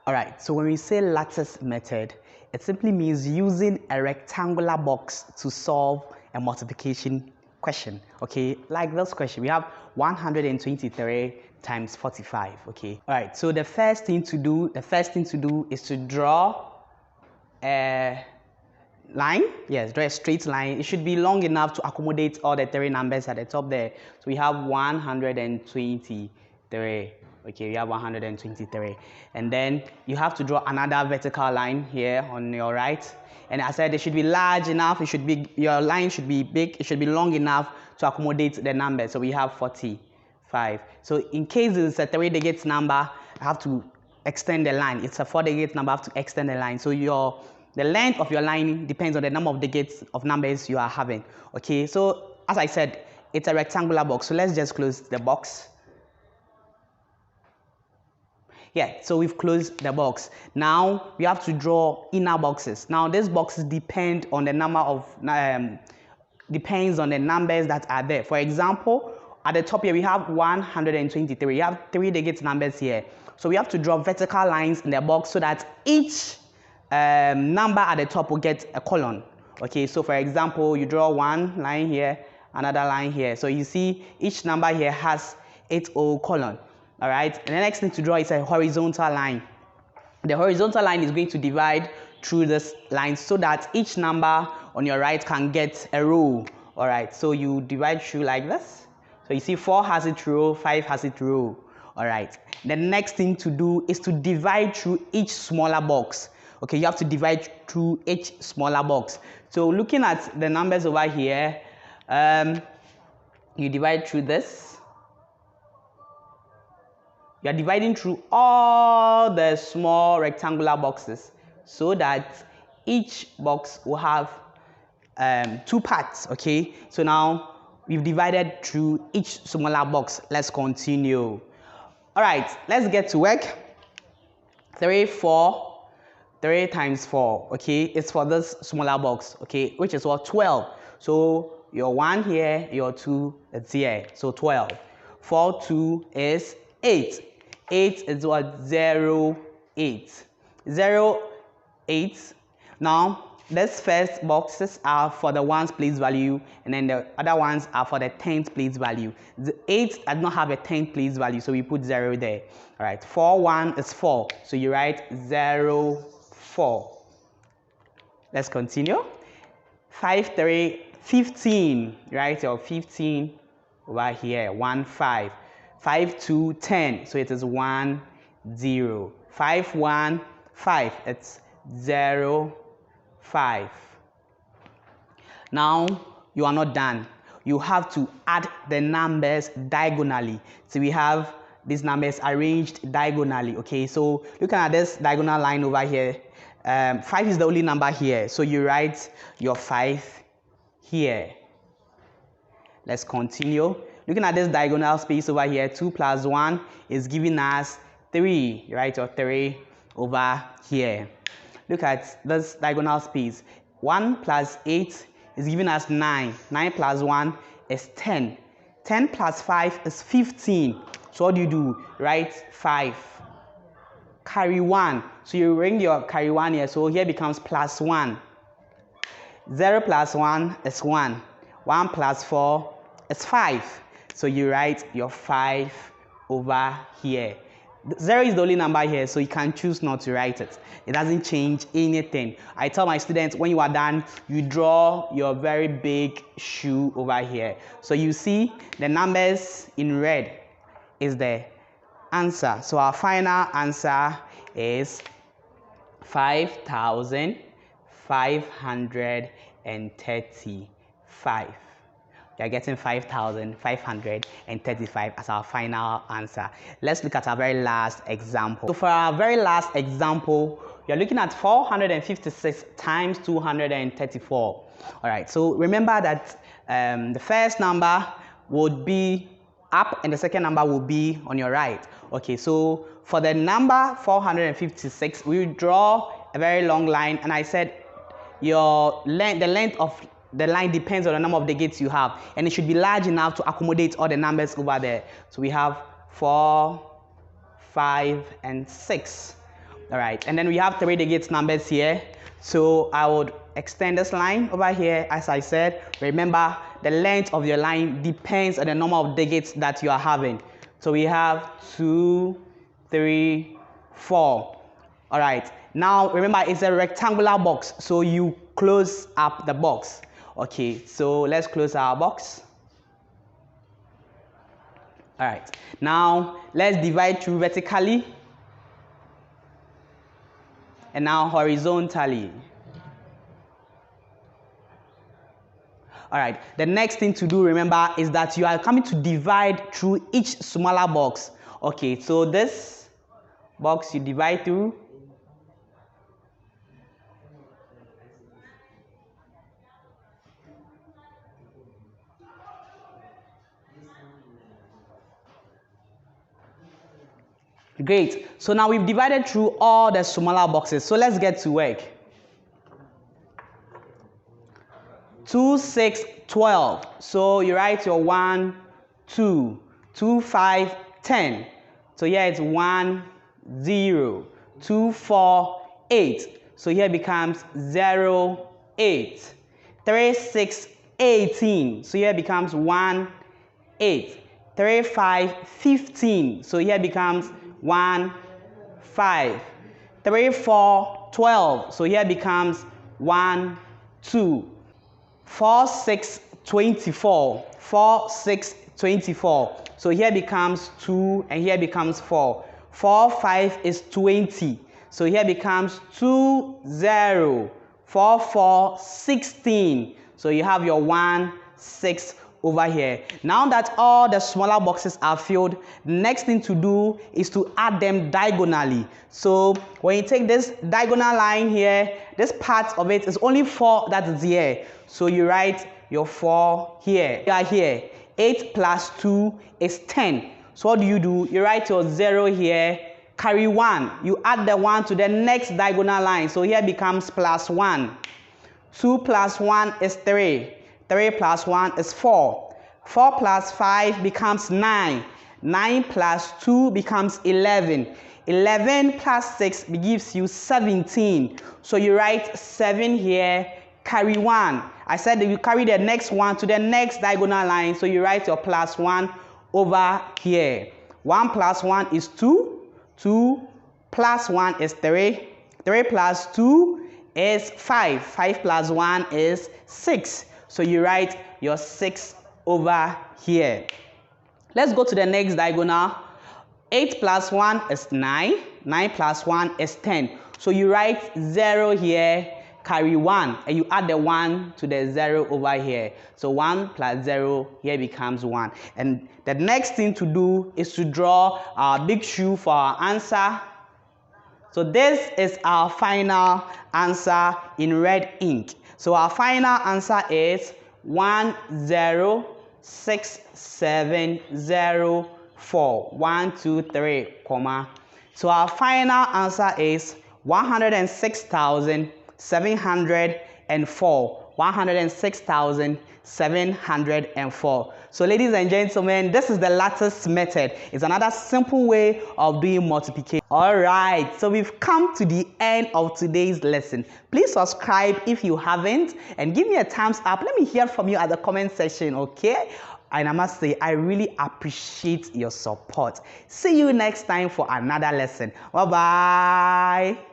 All right, so when we say lattice method, it simply means using a rectangular box to solve a multiplication question. Okay, like this question, we have 123 times 45. Okay, all right, so the first thing to do is to draw a line. Yes, draw a straight line. It should be long enough to accommodate all the three numbers at the top there. So we have 123. Okay, we have 123, and then you have to draw another vertical line here on your right. And I said it should be large enough. Your line should be big. It should be long enough to accommodate the number. So we have 45. So in case it's a 3-digit number, I have to extend the line. It's a 4-digit number, I have to extend the line. So the length of your line depends on the number of digits of numbers you are having. Okay, so as I said, it's a rectangular box. So let's just close the box. Yeah, so we've closed the box. Now we have to draw inner boxes. Now these boxes depend on the number of depends on the numbers that are there. For example, at the top here we have 123. We have 3-digit numbers here. So we have to draw vertical lines in the box so that each number at the top will get a column. Okay, so for example, you draw one line here, another line here. So you see each number here has its own column. All right, and the next thing to draw is a horizontal line. The horizontal line is going to divide through this line so that each number on your right can get a row. All right, so you divide through like this. So you see 4 has its row, 5 has its row. All right, the next thing to do is to divide through each smaller box. Okay, you have to divide through each smaller box. So looking at the numbers over here, you divide through this. You are dividing through all the small rectangular boxes so that each box will have 2 parts. Okay, so now we've divided through each smaller box. Let's continue. All right, let's get to work. 3 times 4. Okay, it's for this smaller box. Okay, which is what, 12. So your 1 here, your 2 is here. So 12. 4, 2 is 8. 8 is what? 0, 8. 0, 8. Now, these first boxes are for the ones place value, and then the other ones are for the 10th place value. The 8 does not have a 10th place value, so we put 0 there. All right, 4, 1 is 4. So you write 0, 4. Let's continue. 5, 3, 15. Right, or 15 over here. 1, 5. 5, 2, 10. So it is 1, 0. 5, 1, 5. It's 0, 5. Now you are not done. You have to add the numbers diagonally. So we have these numbers arranged diagonally. Okay, so looking at this diagonal line over here, 5 is the only number here. So you write your 5 here. Let's continue. Looking at this diagonal space over here, 2 plus 1 is giving us 3, right? Or 3 over here. Look at this diagonal space. 1 plus 8 is giving us 9. 9 plus 1 is 10. 10 plus 5 is 15. So what do? Write 5. Carry 1. So you ring your carry 1 here. So here becomes plus 1. 0 plus 1 is 1. 1 plus 4 is 5. So you write your 5 over here. 0 is the only number here, so you can choose not to write it. It doesn't change anything. I tell my students, when you are done, you draw your very big shoe over here. So you see the numbers in red is the answer. So our final answer is 5,535. We are getting 5,535 as our final answer. Let's look at our very last example. So for our very last example, we are looking at 456 times 234. All right, so remember that the first number would be up and the second number will be on your right. Okay, so for the number 456, we draw a very long line, and I said the length of the line depends on the number of digits you have, and it should be large enough to accommodate all the numbers over there. So we have 4, 5, and 6. All right, and then we have 3 digit numbers here. So I would extend this line over here. As I said, remember the length of your line depends on the number of digits that you are having. So we have 2, 3, 4. All right, now remember it's a rectangular box, so you close up the box. Okay, so let's close our box. All right, now let's divide through vertically and now horizontally. All right, the next thing to do, remember, is that you are coming to divide through each smaller box. Okay, so this box you divide through. Great, so now we've divided through all the smaller boxes, so let's get to work. 2, 6, 12. So you write your 1, 2, 2, 5, 10. So here it's 1, 0, 2, 4, 8. So here becomes 0, 8. 3, 6, 18. So here becomes 1, 8. 3, 5, 15. So here becomes 1, 5. 3, 4, 12. So here becomes 1, 2. 4, 6, 24. 4, 6, 24. So here becomes 2 and here becomes 4. 4, 5 is 20. So here becomes 2, 0. 4, 4, 16. So you have your 1, 6 over here. Now that all the smaller boxes are filled, the next thing to do is to add them diagonally. So when you take this diagonal line here, this part of it is only 4 that is here. So you write your 4 here. You are here. 8 plus 2 is 10. So what do? You write your 0 here, carry 1. You add the 1 to the next diagonal line. So here becomes plus 1. 2 plus 1 is 3. 3 plus 1 is 4. 4 plus 5 becomes 9. 9 plus 2 becomes 11. 11 plus 6 gives you 17. So you write 7 here, carry 1. I said that you carry the next one to the next diagonal line. So you write your plus 1 over here. 1 plus 1 is 2. 2 plus 1 is 3. 3 plus 2 is 5. 5 plus 1 is 6. So you write your 6 over here. Let's go to the next diagonal. 8 plus 1 is 9. 9 plus 1 is 10. So you write 0 here, carry 1, and you add the 1 to the 0 over here. So 1 plus 0 here becomes 1. And the next thing to do is to draw our big shoe for our answer. So this is our final answer in red ink. So our final answer is 106,704. 1, 2, 3, comma. So our final answer is 106,704. 106,704. So ladies and gentlemen, this is the lattice method. It's another simple way of doing multiplication. All right, so we've come to the end of today's lesson. Please subscribe if you haven't and give me a thumbs up. Let me hear from you at the comment section, okay? And I must say, I really appreciate your support. See you next time for another lesson. Bye-bye.